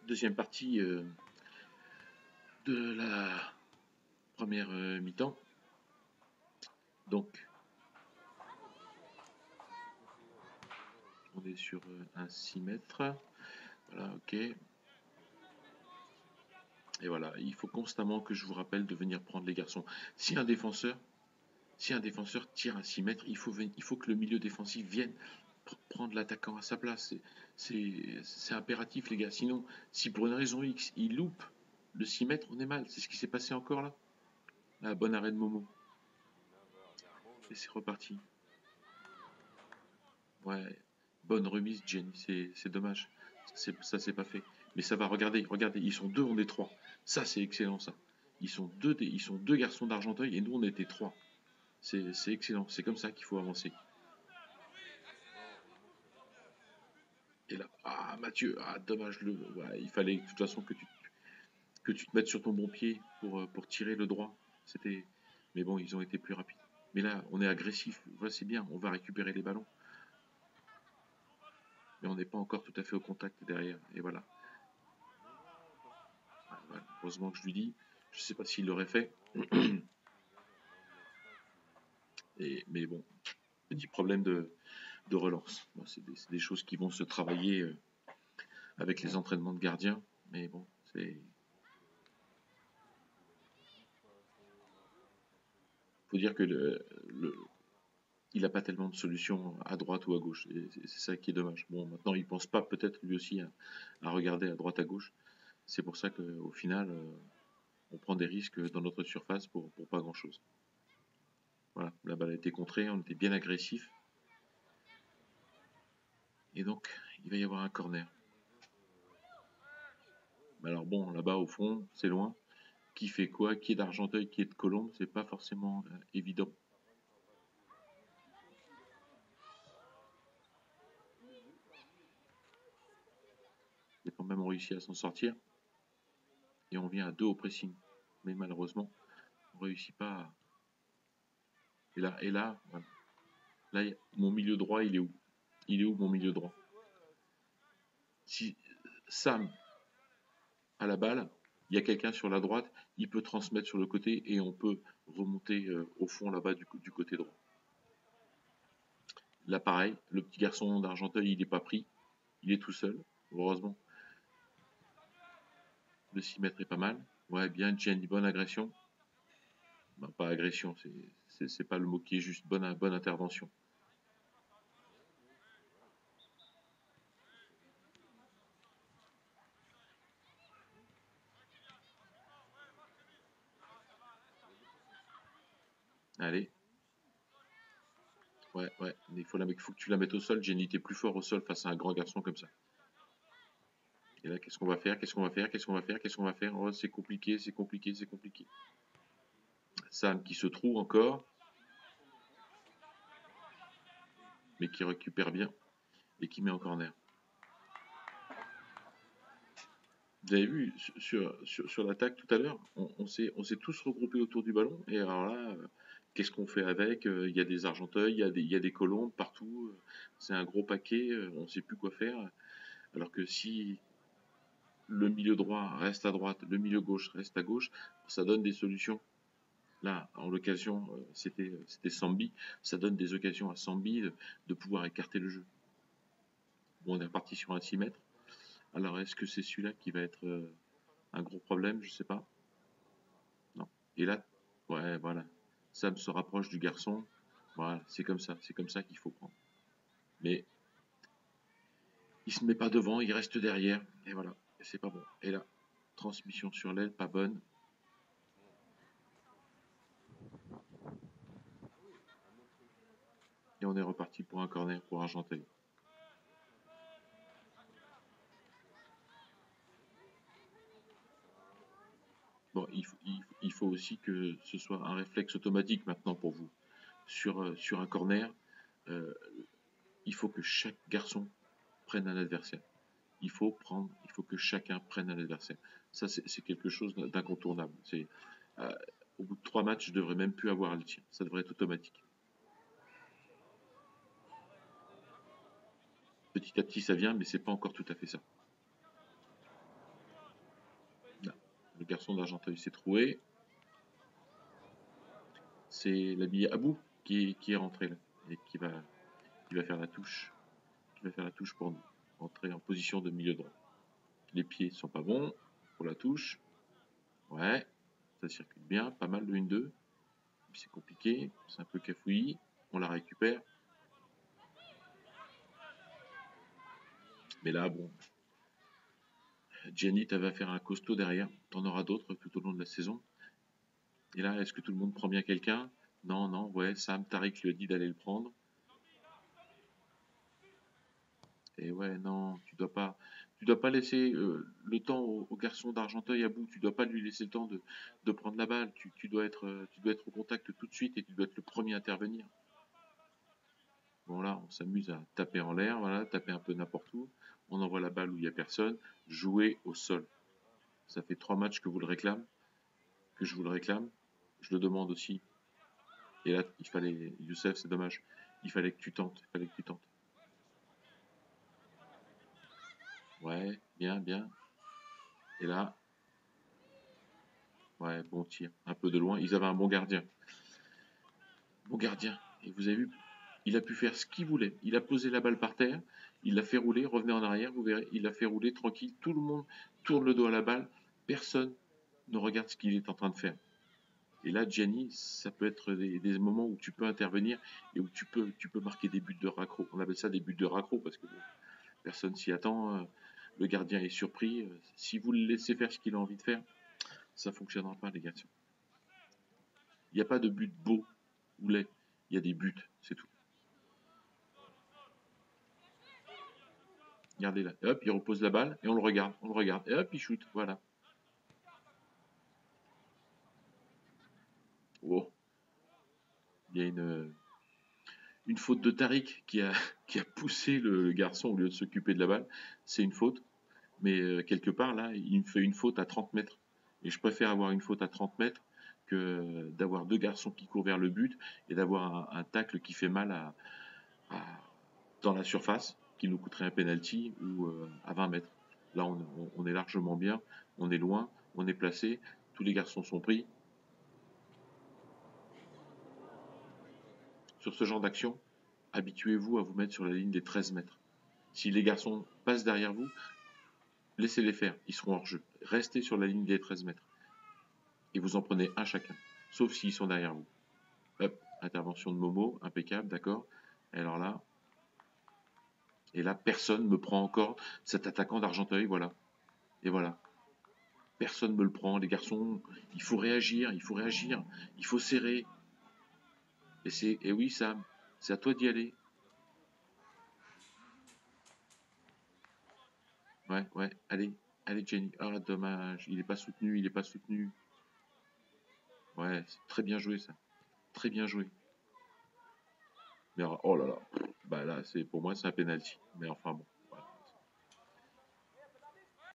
Deuxième partie de la première mi-temps. Donc, on est sur un 6 mètres. Voilà, ok. Et voilà, il faut constamment que je vous rappelle de venir prendre les garçons. Si un défenseur tire à 6 mètres, il faut que le milieu défensif vienne prendre l'attaquant à sa place. C'est impératif, les gars. Sinon, si pour une raison X, il loupe le 6 mètres, on est mal. C'est ce qui s'est passé encore là. La bonne arrêt de Momo. Et c'est reparti. Ouais, bonne remise, Jenny. C'est dommage. Ça, c'est pas fait. Mais ça va, regardez, regardez. Ils sont deux, on est trois. Ça, c'est excellent, ça. Ils sont deux garçons d'Argenteuil et nous, on était trois. C'est excellent. C'est comme ça qu'il faut avancer. Et là, ah, Mathieu, ah, dommage. Ouais, il fallait de toute façon que tu te mettes sur ton bon pied pour tirer le droit. C'était, mais bon, ils ont été plus rapides. Mais là, on est agressif. Voilà, c'est bien. On va récupérer les ballons. Mais on n'est pas encore tout à fait au contact derrière. Et voilà. Ah, voilà. Heureusement que je lui dis. Je sais pas s'il l'aurait fait. Mais bon, petit problème de relance. Bon, c'est des choses qui vont se travailler avec les entraînements de gardien. Mais bon, c'est. Faut dire que il n'a pas tellement de solutions à droite ou à gauche. Et c'est ça qui est dommage. Bon, maintenant, il pense pas peut-être lui aussi à regarder à droite à gauche. C'est pour ça qu'au final, on prend des risques dans notre surface pour pas grand-chose. Voilà, la balle a été contrée, on était bien agressif. Et donc, il va y avoir un corner. Mais alors bon, là-bas au fond, c'est loin. Qui fait quoi? Qui est d'Argenteuil? Qui est de Colombes? C'est pas forcément évident. Et quand même, on réussit à s'en sortir. Et on vient à deux au pressing. Mais malheureusement, on réussit pas à... Et là, voilà. Là, mon milieu droit, il est où? Il est où mon milieu droit? Si Sam a la balle, il y a quelqu'un sur la droite, il peut transmettre sur le côté et on peut remonter au fond là-bas du côté droit. Là, pareil, le petit garçon d'Argenteuil, il n'est pas pris. Il est tout seul, heureusement. Le 6 mètres est pas mal. Ouais, bien, Jenny, bonne agression. Bah, pas agression, c'est pas le mot qui est juste. Bonne intervention. Allez. Ouais, ouais. Il faut que tu la mettes au sol. Jenny, t'es plus fort au sol face à un grand garçon comme ça. Et là, qu'est-ce qu'on va faire? Qu'est-ce qu'on va faire? Qu'est-ce qu'on va faire? Qu'est-ce qu'on va faire? Oh, c'est compliqué, c'est compliqué, c'est compliqué. Sam qui se trouve encore, mais qui récupère bien et qui met en corner. Vous avez vu sur l'attaque tout à l'heure, on s'est tous regroupés autour du ballon. Et alors là, qu'est-ce qu'on fait avec? Il y a des Argenteuils, il y a des Colombes partout. C'est un gros paquet, on ne sait plus quoi faire. Alors que si le milieu droit reste à droite, le milieu gauche reste à gauche, ça donne des solutions. Là, en l'occasion, c'était Sambi. Ça donne des occasions à Sambi de pouvoir écarter le jeu. Bon, on est reparti sur un 6 mètres. Alors, est-ce que c'est celui-là qui va être un gros problème? Je sais pas. Non. Et là, ouais, voilà. Sam se rapproche du garçon. Voilà, c'est comme ça qu'il faut prendre. Mais il se met pas devant, il reste derrière. Et voilà, c'est pas bon. Et là, transmission sur l'aile, pas bonne. Et on est reparti pour un corner pour Argenteuil. Bon, il faut aussi que ce soit un réflexe automatique maintenant pour vous. Sur un corner, euh, il faut que chaque garçon prenne un adversaire. Il faut que chacun prenne un adversaire. Ça, c'est quelque chose d'incontournable. Euh, Au bout de 3 matchs, je devrais même plus avoir à le tir. Ça devrait être automatique. Petit à petit, ça vient, mais c'est pas encore tout à fait ça. Le garçon d'Argenteuil s'est troué. C'est l'habillé Abou qui est rentré là et qui va faire la touche. Qui va faire la touche pour nous. Entrer en position de milieu droit. Les pieds sont pas bons pour la touche. Ouais, ça circule bien, pas mal de 1-2. C'est compliqué, c'est un peu cafouillis. On la récupère. Mais là, bon, Jenny, tu vas faire un costaud derrière. T'en auras d'autres tout au long de la saison. Et là, est-ce que tout le monde prend bien quelqu'un? Non, non, ouais, Sam Tariq lui a dit d'aller le prendre. Et ouais, non, tu dois pas laisser le temps au garçon d'Argenteuil à bout. Tu dois pas lui laisser le temps de prendre la balle. Tu dois être au contact tout de suite et tu dois être le premier à intervenir. Bon là, on s'amuse à taper en l'air, voilà, taper un peu n'importe où. On envoie la balle où il n'y a personne. Jouer au sol. Ça fait 3 matchs que vous le réclame, que je vous le réclame. Je le demande aussi. Et là, il fallait, Youssef, c'est dommage. Il fallait que tu tentes. Il fallait que tu tentes. Ouais, bien, bien. Et là, ouais, bon tir. Un peu de loin. Ils avaient un bon gardien. Bon gardien. Et vous avez vu, il a pu faire ce qu'il voulait. Il a posé la balle par terre. Il l'a fait rouler. Revenez en arrière, vous verrez. Il l'a fait rouler tranquille. Tout le monde tourne le dos à la balle. Personne ne regarde ce qu'il est en train de faire. Et là, Gianni, ça peut être des moments où tu peux intervenir et où tu peux marquer des buts de raccro. On appelle ça des buts de raccro parce que bon, personne s'y attend. Le gardien est surpris. Si vous le laissez faire ce qu'il a envie de faire, ça ne fonctionnera pas, les garçons. Il n'y a pas de but beau ou laid. Il y a des buts, c'est tout. Regardez là. Et hop, il repose la balle et on le regarde. On le regarde. Et hop, il shoot. Voilà. Oh, il y a une faute de Tariq qui a poussé le garçon au lieu de s'occuper de la balle. C'est une faute. Mais quelque part, là, il me fait une faute à 30 mètres. Et je préfère avoir une faute à 30 mètres que d'avoir deux garçons qui courent vers le but et d'avoir un tacle qui fait mal à- dans la surface, qui nous coûterait un penalty ou à 20 mètres. Là, on est largement bien, on est loin, on est placé, tous les garçons sont pris. Sur ce genre d'action, habituez-vous à vous mettre sur la ligne des 13 mètres. Si les garçons passent derrière vous, laissez-les faire, ils seront hors jeu. Restez sur la ligne des 13 mètres. Et vous en prenez un chacun, sauf s'ils sont derrière vous. Hop, intervention de Momo, impeccable, d'accord. Et là, personne me prend encore cet attaquant d'Argenteuil, voilà. Et voilà, personne me le prend, les garçons, il faut réagir, il faut serrer. Et oui, Sam, c'est à toi d'y aller. Ouais, ouais, allez, allez, Jenny. Ah, dommage, il est pas soutenu, il est pas soutenu. Ouais, c'est très bien joué, ça. Très bien joué. Mais oh là là, bah là, pour moi, c'est un penalty. Mais enfin bon.